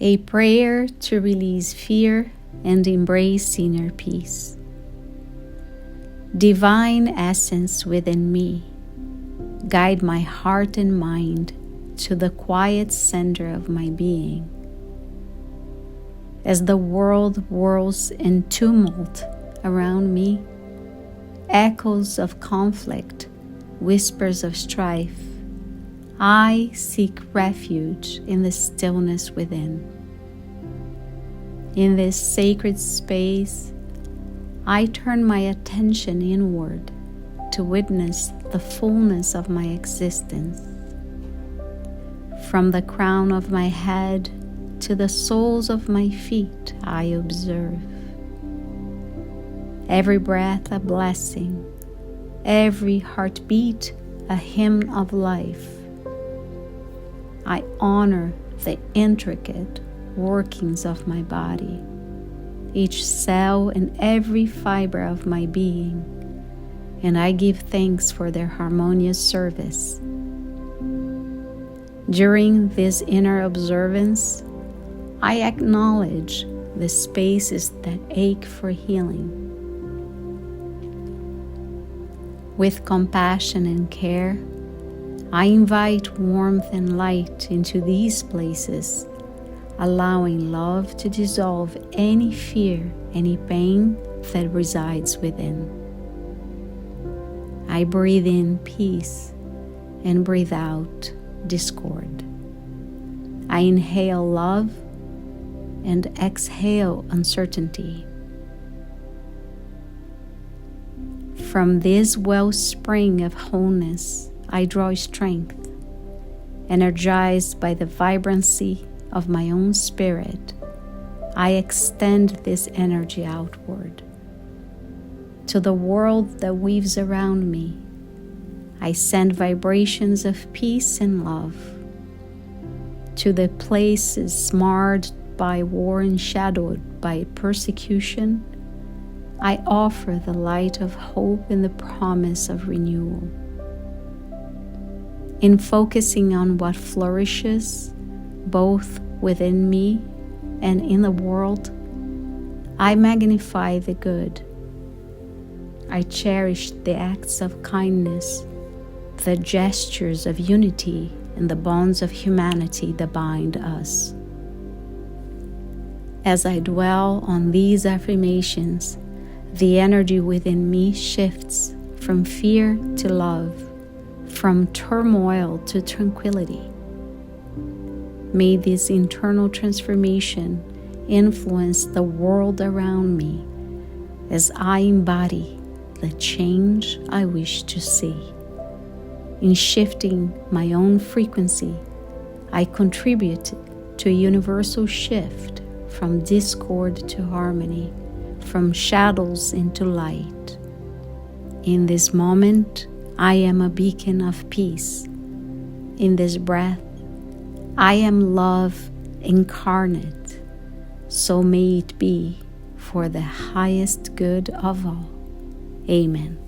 A prayer to release fear and embrace inner peace. Divine essence within me, guide my heart and mind to the quiet center of my being. As the world whirls in tumult around me, echoes of conflict, whispers of strife, I seek refuge in the stillness within. In this sacred space, I turn my attention inward to witness the fullness of my existence. From the crown of my head to the soles of my feet, I observe. Every breath a blessing, every heartbeat a hymn of life. I honor the intricate workings of my body, each cell and every fiber of my being, and I give thanks for their harmonious service. During this inner observance, I acknowledge the spaces that ache for healing. With compassion and care, I invite warmth and light into these places, allowing love to dissolve any fear, any pain that resides within. I breathe in peace and breathe out discord. I inhale love and exhale uncertainty. From this wellspring of wholeness, I draw strength. Energized by the vibrancy of my own spirit, I extend this energy outward. To the world that weaves around me, I send vibrations of peace and love. To the places marred by war and shadowed by persecution, I offer the light of hope and the promise of renewal. In focusing on what flourishes, both within me and in the world, I magnify the good. I cherish the acts of kindness, the gestures of unity, and the bonds of humanity that bind us. As I dwell on these affirmations, the energy within me shifts from fear to love, from turmoil to tranquility. May this internal transformation influence the world around me as I embody the change I wish to see. In shifting my own frequency, I contribute to a universal shift from discord to harmony, from shadows into light. In this moment, I am a beacon of peace. In this breath, I am love incarnate. So may it be for the highest good of all. Amen.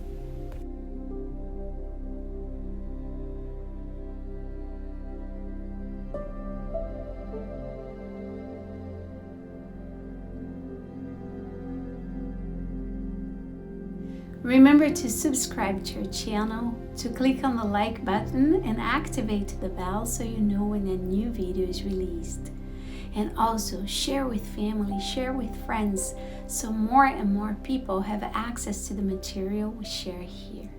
Remember to subscribe to our channel, to click on the like button and activate the bell so you know when a new video is released. And also share with family, share with friends, so more and more people have access to the material we share here.